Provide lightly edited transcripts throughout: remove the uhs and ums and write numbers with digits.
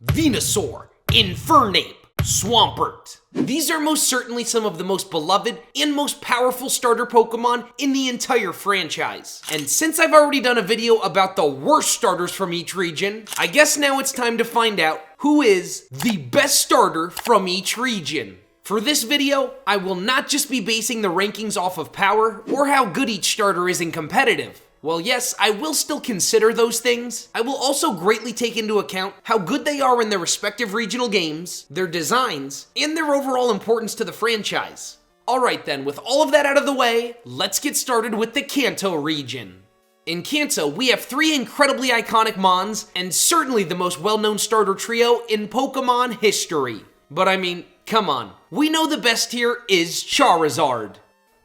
Venusaur, Infernape, Swampert. These are most certainly some of the most beloved and most powerful starter Pokemon in the entire franchise. And since I've already done a video about the worst starters from each region, I guess now it's time to find out who is the best starter from each region. For this video, I will not just be basing the rankings off of power or how good each starter is in competitive. Well, yes, I will still consider those things. I will also greatly take into account how good they are in their respective regional games, their designs, and their overall importance to the franchise. Alright then, with all of that out of the way, let's get started with the Kanto region. In Kanto, we have three incredibly iconic Mons, and certainly the most well-known starter trio in Pokemon history. But I mean, come on, we know the best here is Charizard.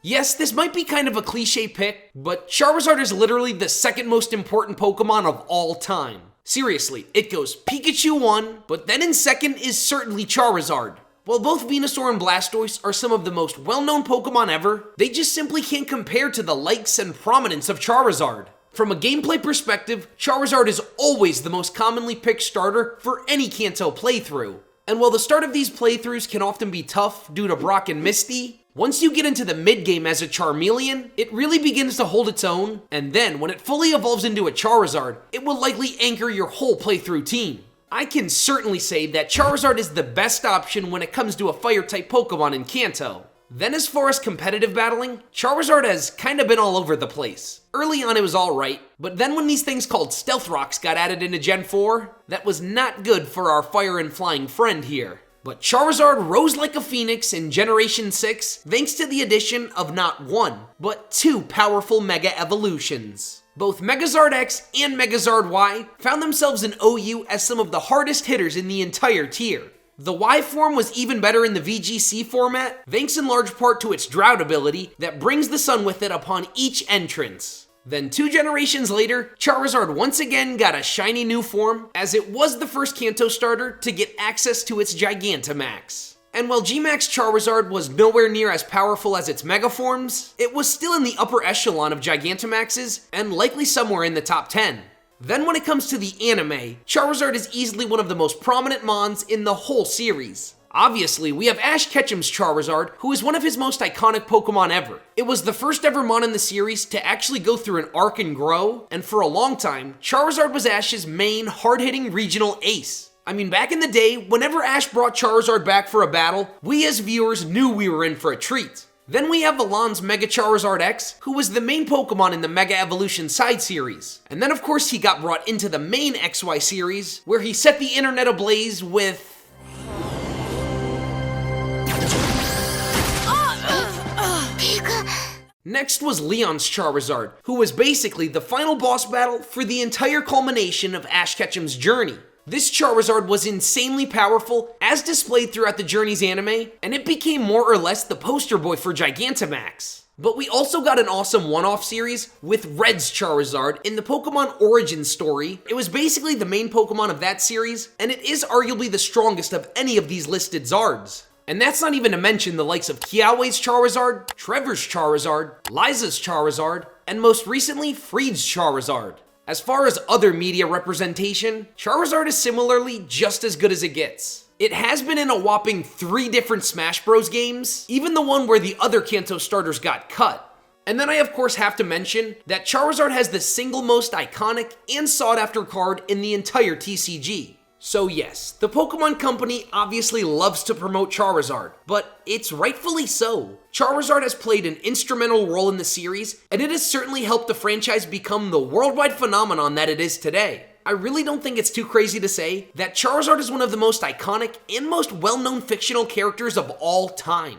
Yes, this might be kind of a cliche pick, but Charizard is literally the second most important Pokemon of all time. Seriously, it goes Pikachu 1, but then in second is certainly Charizard. While both Venusaur and Blastoise are some of the most well-known Pokemon ever, they just simply can't compare to the likes and prominence of Charizard. From a gameplay perspective, Charizard is always the most commonly picked starter for any Kanto playthrough. And while the start of these playthroughs can often be tough due to Brock and Misty, once you get into the mid-game as a Charmeleon, it really begins to hold its own, and then when it fully evolves into a Charizard, it will likely anchor your whole playthrough team. I can certainly say that Charizard is the best option when it comes to a Fire-type Pokemon in Kanto. Then as far as competitive battling, Charizard has kinda been all over the place. Early on it was alright, but then when these things called Stealth Rocks got added into Gen 4, that was not good for our fire and flying friend here. But Charizard rose like a phoenix in Generation 6 thanks to the addition of not one, but two powerful Mega Evolutions. Both Megazard X and Megazard Y found themselves in OU as some of the hardest hitters in the entire tier. The Y form was even better in the VGC format, thanks in large part to its Drought ability that brings the sun with it upon each entrance. Then 2 generations later, Charizard once again got a shiny new form, as it was the first Kanto starter to get access to its Gigantamax. And while G-Max Charizard was nowhere near as powerful as its Mega forms, it was still in the upper echelon of Gigantamaxes, and likely somewhere in the top 10. Then when it comes to the anime, Charizard is easily one of the most prominent Mons in the whole series. Obviously, we have Ash Ketchum's Charizard, who is one of his most iconic Pokemon ever. It was the first ever Mon in the series to actually go through an arc and grow, and for a long time, Charizard was Ash's main, hard-hitting regional ace. I mean, back in the day, whenever Ash brought Charizard back for a battle, we as viewers knew we were in for a treat. Then we have Alon's Mega Charizard X, who was the main Pokemon in the Mega Evolution side series. And then of course he got brought into the main XY series, where he set the internet ablaze with... Next was Leon's Charizard, who was basically the final boss battle for the entire culmination of Ash Ketchum's journey. This Charizard was insanely powerful, as displayed throughout the Journey's anime, and it became more or less the poster boy for Gigantamax. But we also got an awesome one-off series with Red's Charizard in the Pokemon Origins story. It was basically the main Pokemon of that series, and it is arguably the strongest of any of these listed Zards. And that's not even to mention the likes of Kiawe's Charizard, Trevor's Charizard, Liza's Charizard, and most recently, Freed's Charizard. As far as other media representation, Charizard is similarly just as good as it gets. It has been in a whopping 3 different Smash Bros games, even the one where the other Kanto starters got cut. And then I of course have to mention that Charizard has the single most iconic and sought after card in the entire TCG. So yes, the Pokemon Company obviously loves to promote Charizard, but it's rightfully so. Charizard has played an instrumental role in the series, and it has certainly helped the franchise become the worldwide phenomenon that it is today. I really don't think it's too crazy to say that Charizard is one of the most iconic and most well-known fictional characters of all time.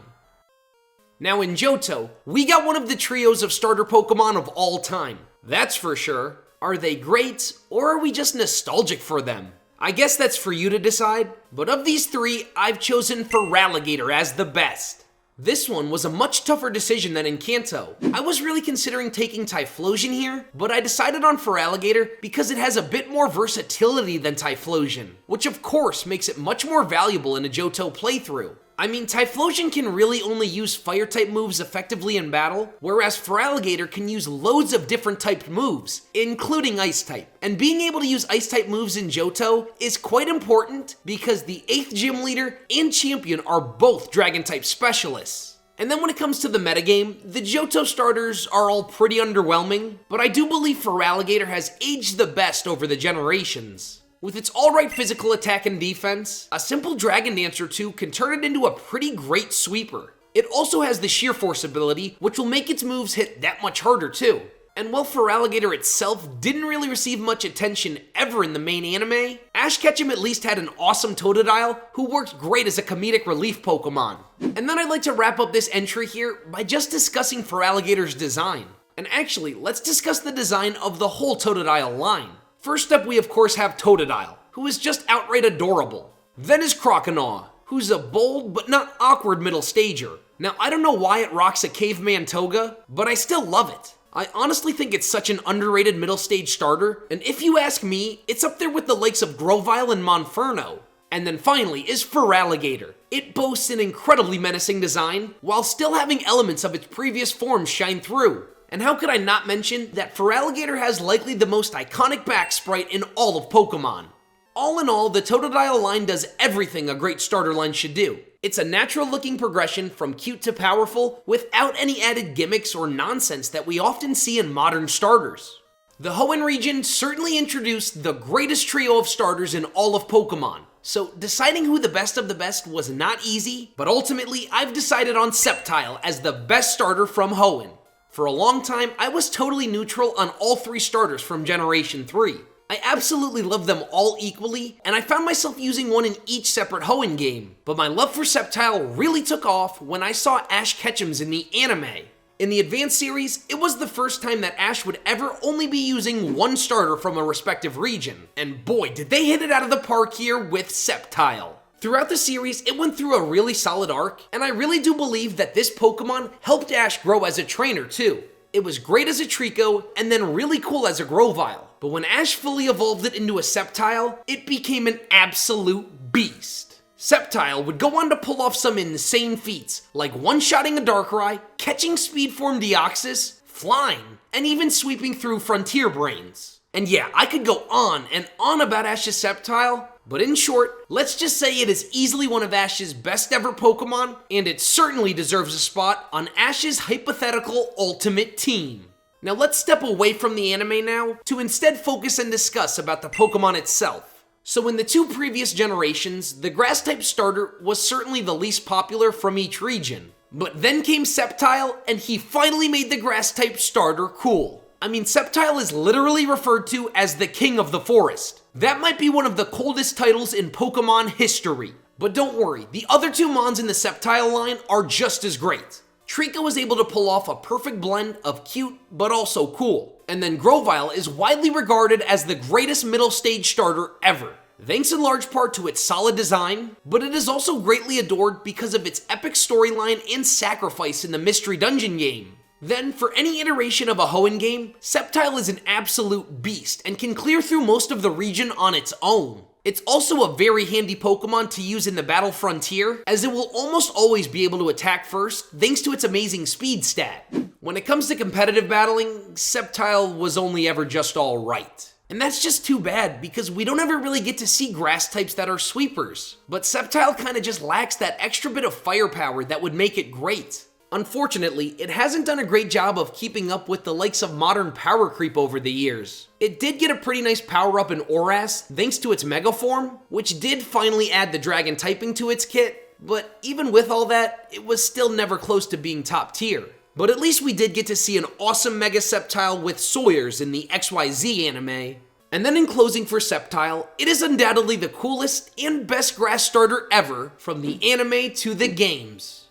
Now in Johto, we got one of the trios of starter Pokemon of all time. That's for sure. Are they great, or are we just nostalgic for them? I guess that's for you to decide, but of these 3, I've chosen Feraligatr as the best. This one was a much tougher decision than in Kanto. I was really considering taking Typhlosion here, but I decided on Feraligatr because it has a bit more versatility than Typhlosion, which of course makes it much more valuable in a Johto playthrough. I mean, Typhlosion can really only use fire-type moves effectively in battle, whereas Feraligatr can use loads of different typed moves, including Ice-type. And being able to use Ice-type moves in Johto is quite important because the 8th Gym Leader and Champion are both Dragon-type specialists. And then when it comes to the metagame, the Johto starters are all pretty underwhelming, but I do believe Feraligatr has aged the best over the generations. With its alright physical attack and defense, a simple Dragon Dance or two can turn it into a pretty great sweeper. It also has the Sheer Force ability, which will make its moves hit that much harder too. And while Feraligatr itself didn't really receive much attention ever in the main anime, Ash Ketchum at least had an awesome Totodile who worked great as a comedic relief Pokemon. And then I'd like to wrap up this entry here by just discussing Feraligatr's design. And actually, let's discuss the design of the whole Totodile line. First up, we of course have Totodile, who is just outright adorable. Then is Croconaw, who's a bold but not awkward middle stager. Now, I don't know why it rocks a caveman toga, but I still love it. I honestly think it's such an underrated middle stage starter, and if you ask me, it's up there with the likes of Grovyle and Monferno. And then finally is Feraligatr. It boasts an incredibly menacing design, while still having elements of its previous forms shine through. And how could I not mention that Feraligatr has likely the most iconic back sprite in all of Pokemon. All in all, the Totodile line does everything a great starter line should do. It's a natural looking progression from cute to powerful without any added gimmicks or nonsense that we often see in modern starters. The Hoenn region certainly introduced the greatest trio of starters in all of Pokemon, so deciding who the best of the best was not easy, but ultimately I've decided on Sceptile as the best starter from Hoenn. For a long time, I was totally neutral on all three starters from Generation 3. I absolutely love them all equally, and I found myself using one in each separate Hoenn game. But my love for Sceptile really took off when I saw Ash Ketchum's in the anime. In the Advanced series, it was the first time that Ash would ever only be using one starter from a respective region. And boy, did they hit it out of the park here with Sceptile. Throughout the series, it went through a really solid arc, and I really do believe that this Pokemon helped Ash grow as a trainer too. It was great as a Trico, and then really cool as a Grovyle. But when Ash fully evolved it into a Sceptile, it became an absolute beast. Sceptile would go on to pull off some insane feats, like one-shotting a Darkrai, catching Speed Form Deoxys, flying, and even sweeping through Frontier Brains. And yeah, I could go on and on about Ash's Sceptile, but in short, let's just say it is easily one of Ash's best ever Pokemon, and it certainly deserves a spot on Ash's hypothetical ultimate team. Now let's step away from the anime now to instead focus and discuss about the Pokemon itself. So in the two previous generations, the Grass-type starter was certainly the least popular from each region. But then came Sceptile, and he finally made the Grass-type starter cool. I mean, Sceptile is literally referred to as the king of the forest. That might be one of the coldest titles in Pokemon history. But don't worry, the other two Mons in the Sceptile line are just as great. Trico was able to pull off a perfect blend of cute, but also cool. And then Grovyle is widely regarded as the greatest middle stage starter ever, thanks in large part to its solid design, but it is also greatly adored because of its epic storyline and sacrifice in the Mystery Dungeon game. Then, for any iteration of a Hoenn game, Sceptile is an absolute beast and can clear through most of the region on its own. It's also a very handy Pokemon to use in the Battle Frontier, as it will almost always be able to attack first, thanks to its amazing speed stat. When it comes to competitive battling, Sceptile was only ever just alright. And that's just too bad, because we don't ever really get to see grass types that are sweepers. But Sceptile kinda just lacks that extra bit of firepower that would make it great. Unfortunately, it hasn't done a great job of keeping up with the likes of modern power creep over the years. It did get a pretty nice power up in Oras thanks to its Mega Form, which did finally add the Dragon typing to its kit, but even with all that, it was still never close to being top tier. But at least we did get to see an awesome Mega Sceptile with Sawyers in the XYZ anime. And then in closing for Sceptile, it is undoubtedly the coolest and best grass starter ever from the anime to the games.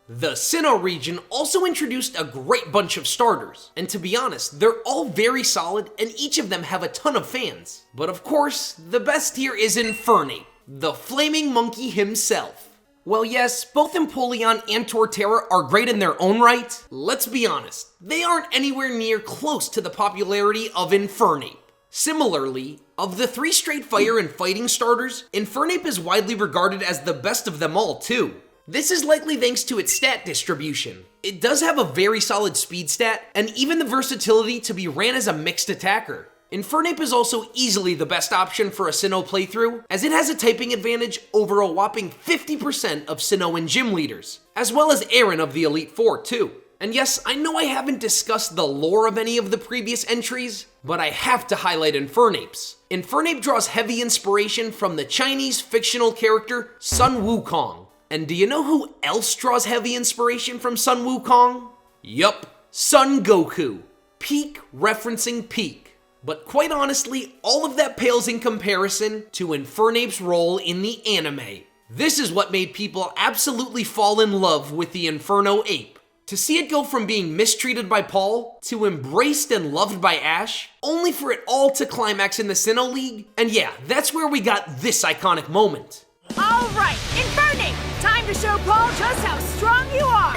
The Sinnoh region also introduced a great bunch of starters, and to be honest, they're all very solid and each of them have a ton of fans. But of course, the best here is Infernape, the flaming monkey himself. Well yes, both Empoleon and Torterra are great in their own right, let's be honest, they aren't anywhere near close to the popularity of Infernape. Similarly, of the three straight fire and fighting starters, Infernape is widely regarded as the best of them all too. This is likely thanks to its stat distribution. It does have a very solid speed stat, and even the versatility to be ran as a mixed attacker. Infernape is also easily the best option for a Sinnoh playthrough, as it has a typing advantage over a whopping 50% of Sinnoh and gym leaders, as well as Aaron of the Elite Four too. And yes, I know I haven't discussed the lore of any of the previous entries, but I have to highlight Infernape's. Infernape draws heavy inspiration from the Chinese fictional character Sun Wukong. And do you know who else draws heavy inspiration from Sun Wukong? Yup, Son Goku. Peak referencing peak. But quite honestly, all of that pales in comparison to Infernape's role in the anime. This is what made people absolutely fall in love with the Inferno Ape. To see it go from being mistreated by Paul to embraced and loved by Ash, only for it all to climax in the Sinnoh League. And yeah, that's where we got this iconic moment. All right, Infernape, time to show Paul just how strong you are.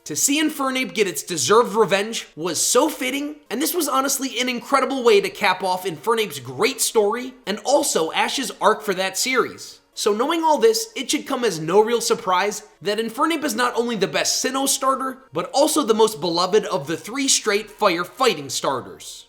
To see Infernape get its deserved revenge was so fitting, and this was honestly an incredible way to cap off Infernape's great story and also Ash's arc for that series. So knowing all this, it should come as no real surprise that Infernape is not only the best Sinnoh starter, but also the most beloved of the 3 straight fire fighting starters.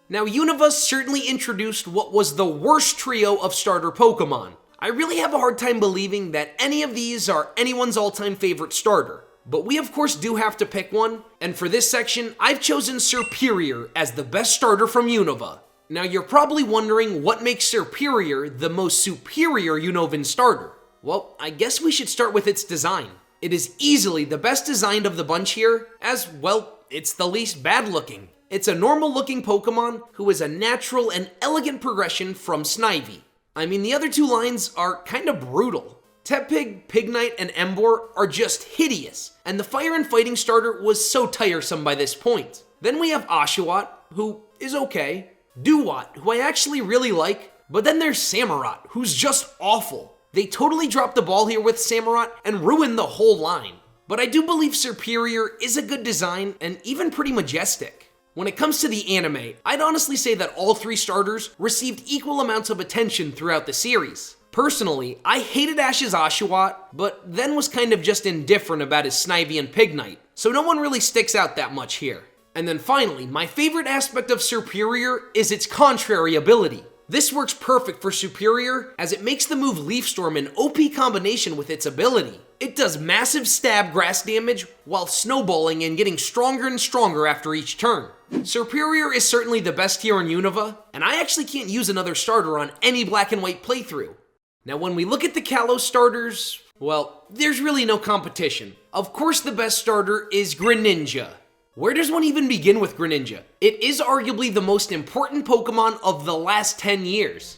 Now, Unova certainly introduced what was the worst trio of starter Pokemon. I really have a hard time believing that any of these are anyone's all-time favorite starter. But we of course do have to pick one, and for this section, I've chosen Serperior as the best starter from Unova. Now you're probably wondering what makes Serperior the most superior Unovan starter. Well, I guess we should start with its design. It is easily the best designed of the bunch here, as, well, it's the least bad looking. It's a normal looking Pokemon who is a natural and elegant progression from Snivy. I mean, the other 2 lines are kinda brutal. Tepig, Pignite, and Emboar are just hideous, and the fire and fighting starter was so tiresome by this point. Then we have Oshawott, who is okay, Duwat, who I actually really like, but then there's Samurott, who's just awful. They totally dropped the ball here with Samurott and ruined the whole line. But I do believe Serperior is a good design and even pretty majestic. When it comes to the anime, I'd honestly say that all 3 starters received equal amounts of attention throughout the series. Personally, I hated Ash's Oshawott, but then was kind of just indifferent about his Snivy and Pignite, so no one really sticks out that much here. And then finally, my favorite aspect of Serperior is its contrary ability. This works perfect for Serperior, as it makes the move Leaf Storm an OP combination with its ability. It does massive stab grass damage while snowballing and getting stronger and stronger after each turn. Serperior is certainly the best here in Unova, and I actually can't use another starter on any black and white playthrough. Now when we look at the Kalos starters, well, there's really no competition. Of course the best starter is Greninja. Where does one even begin with Greninja? It is arguably the most important Pokemon of the last 10 years.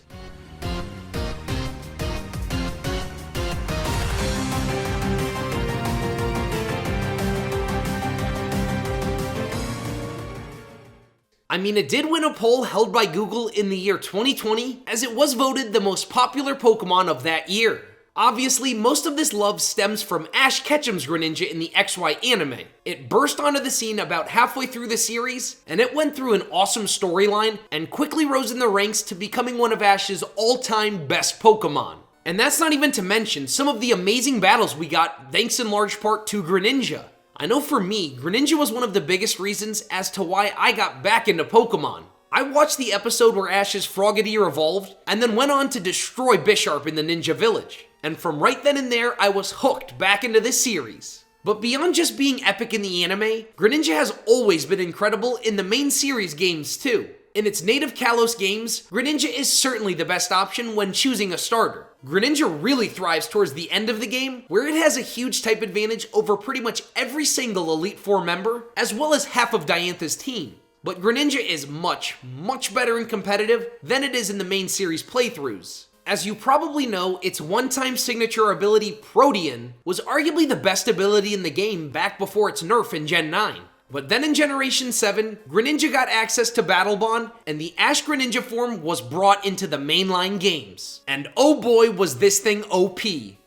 I mean, it did win a poll held by Google in the year 2020, as it was voted the most popular Pokemon of that year. Obviously, most of this love stems from Ash Ketchum's Greninja in the XY anime. It burst onto the scene about halfway through the series, and it went through an awesome storyline and quickly rose in the ranks to becoming one of Ash's all-time best Pokemon. And that's not even to mention some of the amazing battles we got thanks in large part to Greninja. I know for me, Greninja was one of the biggest reasons as to why I got back into Pokemon. I watched the episode where Ash's Frogadier evolved, and then went on to destroy Bisharp in the Ninja Village. And from right then and there, I was hooked back into this series. But beyond just being epic in the anime, Greninja has always been incredible in the main series games too. In its native Kalos games, Greninja is certainly the best option when choosing a starter. Greninja really thrives towards the end of the game, where it has a huge type advantage over pretty much every single Elite Four member, as well as half of Diantha's team. But Greninja is much, much better and competitive than it is in the main series playthroughs. As you probably know, its one-time signature ability, Protean, was arguably the best ability in the game back before its nerf in Gen 9. But then in Generation 7, Greninja got access to Battle Bond, and the Ash-Greninja form was brought into the mainline games. And oh boy was this thing OP.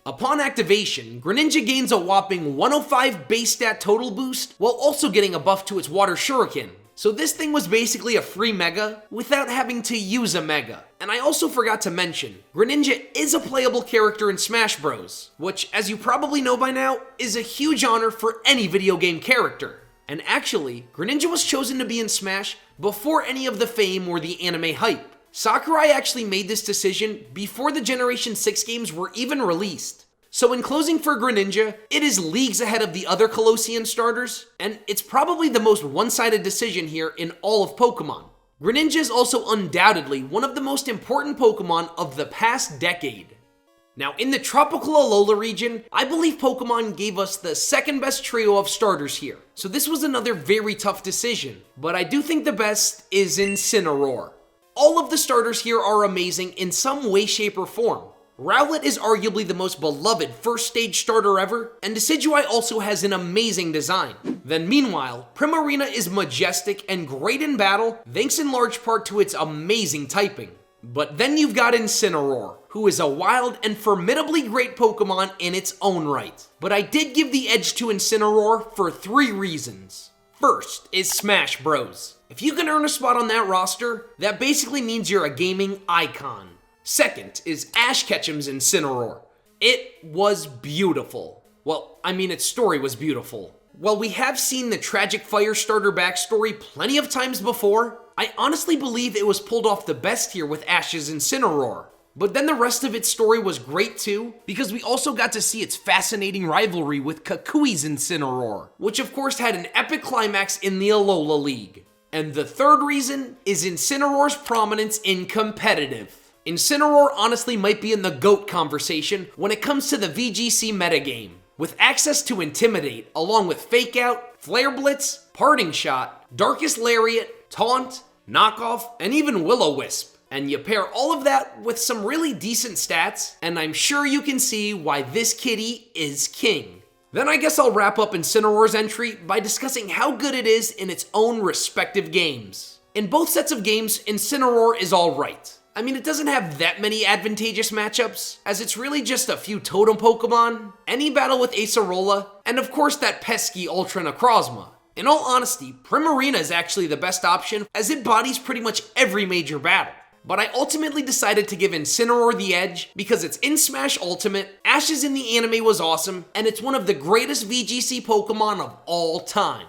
Upon activation, Greninja gains a whopping 105 base stat total boost, while also getting a buff to its Water Shuriken. So this thing was basically a free Mega without having to use a Mega. And I also forgot to mention, Greninja is a playable character in Smash Bros, which, as you probably know by now, is a huge honor for any video game character. And actually, Greninja was chosen to be in Smash before any of the fame or the anime hype. Sakurai actually made this decision before the Generation 6 games were even released. So in closing for Greninja, it is leagues ahead of the other Kalosian starters, and it's probably the most one-sided decision here in all of Pokemon. Greninja is also undoubtedly one of the most important Pokemon of the past decade. Now, in the tropical Alola region, I believe Pokemon gave us the second best trio of starters here. So this was another very tough decision, but I do think the best is in Sinnoh. All of the starters here are amazing in some way, shape, or form. Rowlet is arguably the most beloved first stage starter ever, and Decidueye also has an amazing design. Then meanwhile, Primarina is majestic and great in battle, thanks in large part to its amazing typing. But then you've got Incineroar, who is a wild and formidably great Pokemon in its own right. But I did give the edge to Incineroar for 3 reasons. First is Smash Bros. If you can earn a spot on that roster, that basically means you're a gaming icon. Second is Ash Ketchum's Incineroar. It was beautiful. Well, I mean, its story was beautiful. While we have seen the tragic fire starter backstory plenty of times before, I honestly believe it was pulled off the best here with Ash's Incineroar. But then the rest of its story was great too, because we also got to see its fascinating rivalry with Kakui's Incineroar, which of course had an epic climax in the Alola League. And the third reason is Incineroar's prominence in competitive. Incineroar honestly might be in the GOAT conversation when it comes to the VGC metagame. With access to Intimidate, along with Fake Out, Flare Blitz, Parting Shot, Darkest Lariat, Taunt, Knockoff, and even Will-O-Wisp. And you pair all of that with some really decent stats, and I'm sure you can see why this kitty is king. Then I guess I'll wrap up Incineroar's entry by discussing how good it is in its own respective games. In both sets of games, Incineroar is alright. I mean, it doesn't have that many advantageous matchups, as it's really just a few totem Pokemon, any battle with Acerola, and of course that pesky Ultra Necrozma. In all honesty, Primarina is actually the best option, as it bodies pretty much every major battle. But I ultimately decided to give Incineroar the edge because it's in Smash Ultimate, Ash's in the anime was awesome, and it's one of the greatest VGC Pokemon of all time.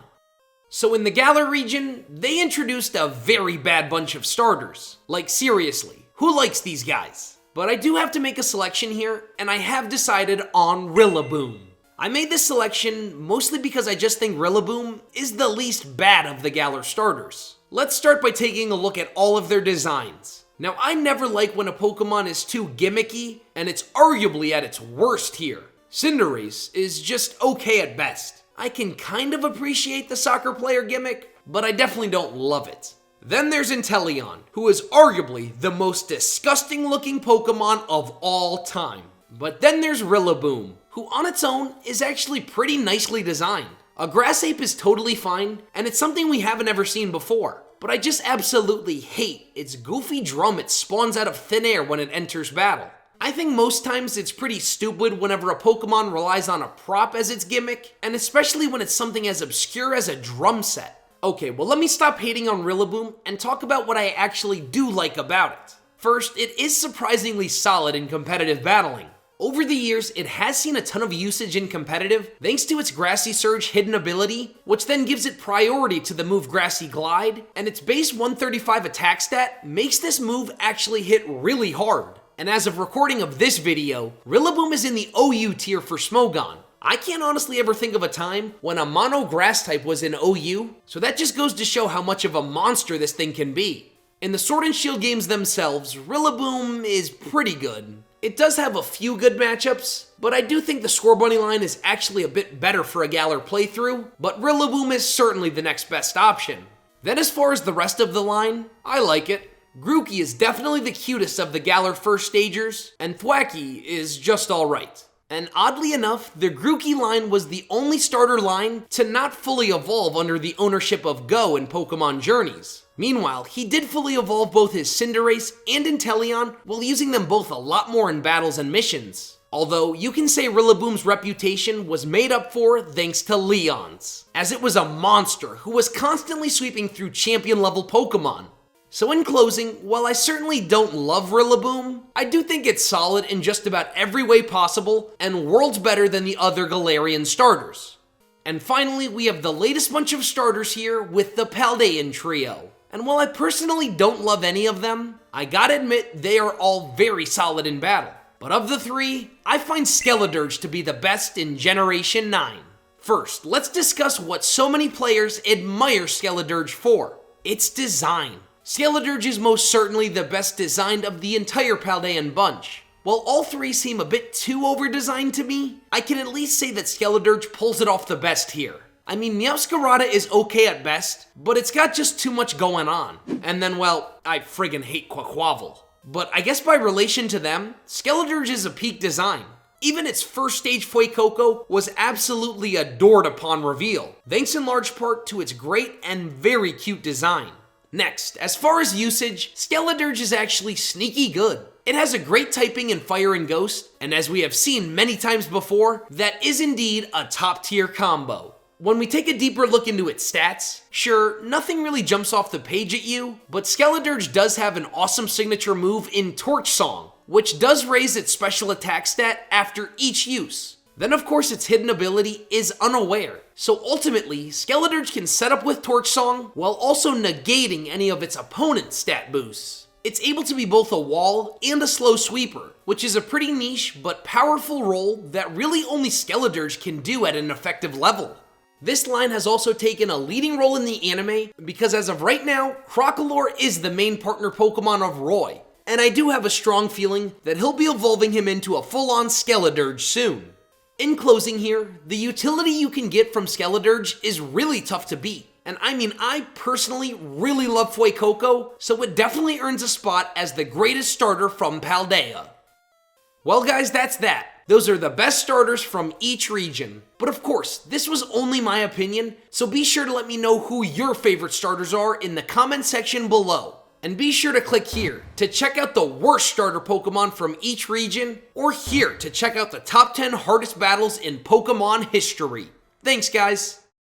So in the Galar region, they introduced a very bad bunch of starters. Like seriously, who likes these guys? But I do have to make a selection here, and I have decided on Rillaboom. I made this selection mostly because I just think Rillaboom is the least bad of the Galar starters. Let's start by taking a look at all of their designs. Now, I never like when a Pokemon is too gimmicky, and it's arguably at its worst here. Cinderace is just okay at best. I can kind of appreciate the soccer player gimmick, but I definitely don't love it. Then there's Inteleon, who is arguably the most disgusting looking Pokemon of all time. But then there's Rillaboom, who on its own is actually pretty nicely designed. A grass ape is totally fine, and it's something we haven't ever seen before. But I just absolutely hate its goofy drum it spawns out of thin air when it enters battle. I think most times it's pretty stupid whenever a Pokemon relies on a prop as its gimmick, and especially when it's something as obscure as a drum set. Okay, well let me stop hating on Rillaboom and talk about what I actually do like about it. First, it is surprisingly solid in competitive battling. Over the years, it has seen a ton of usage in competitive thanks to its Grassy Surge hidden ability, which then gives it priority to the move Grassy Glide, and its base 135 attack stat makes this move actually hit really hard. And as of recording of this video, Rillaboom is in the OU tier for Smogon. I can't honestly ever think of a time when a mono grass type was in OU, so that just goes to show how much of a monster this thing can be. In the Sword and Shield games themselves, Rillaboom is pretty good. It does have a few good matchups, but I do think the Scorbunny line is actually a bit better for a Galar playthrough, but Rillaboom is certainly the next best option. Then as far as the rest of the line, I like it. Grookey is definitely the cutest of the Galar first stagers, and Thwackey is just alright. And oddly enough, the Grookey line was the only starter line to not fully evolve under the ownership of Go in Pokemon Journeys. Meanwhile, he did fully evolve both his Cinderace and Inteleon while using them both a lot more in battles and missions. Although you can say Rillaboom's reputation was made up for thanks to Leon's, as it was a monster who was constantly sweeping through champion level Pokemon. So in closing, while I certainly don't love Rillaboom, I do think it's solid in just about every way possible and worlds better than the other Galarian starters. And finally, we have the latest bunch of starters here with the Paldean trio. And while I personally don't love any of them, I gotta admit they are all very solid in battle. But of the three, I find Skeledirge to be the best in Generation 9. First, let's discuss what so many players admire Skeledirge for. Its design. Skeledirge is most certainly the best designed of the entire Paldean bunch. While all three seem a bit too over-designed to me, I can at least say that Skeledirge pulls it off the best here. I mean, Meowscarada is okay at best, but it's got just too much going on. And then, well, I friggin' hate Quaquaval. But I guess by relation to them, Skeledirge is a peak design. Even its first stage Fuecoco was absolutely adored upon reveal, thanks in large part to its great and very cute design. Next, as far as usage, Skeledirge is actually sneaky good. It has a great typing in Fire and Ghost, and as we have seen many times before, that is indeed a top tier combo. When we take a deeper look into its stats, sure, nothing really jumps off the page at you, but Skeledirge does have an awesome signature move in Torch Song, which does raise its special attack stat after each use. Then of course its hidden ability is Unaware, so ultimately Skeledirge can set up with Torch Song while also negating any of its opponent's stat boosts. It's able to be both a wall and a slow sweeper, which is a pretty niche but powerful role that really only Skeledirge can do at an effective level. This line has also taken a leading role in the anime because as of right now, Crocalor is the main partner Pokemon of Roy, and I do have a strong feeling that he'll be evolving him into a full-on Skeledirge soon. In closing here, the utility you can get from Skeledirge is really tough to beat, and I mean I personally really love Fuecoco, so it definitely earns a spot as the greatest starter from Paldea. Well guys, that's that. Those are the best starters from each region. But of course, this was only my opinion, so be sure to let me know who your favorite starters are in the comment section below. And be sure to click here to check out the worst starter Pokemon from each region, or here to check out the top 10 hardest battles in Pokemon history. Thanks guys!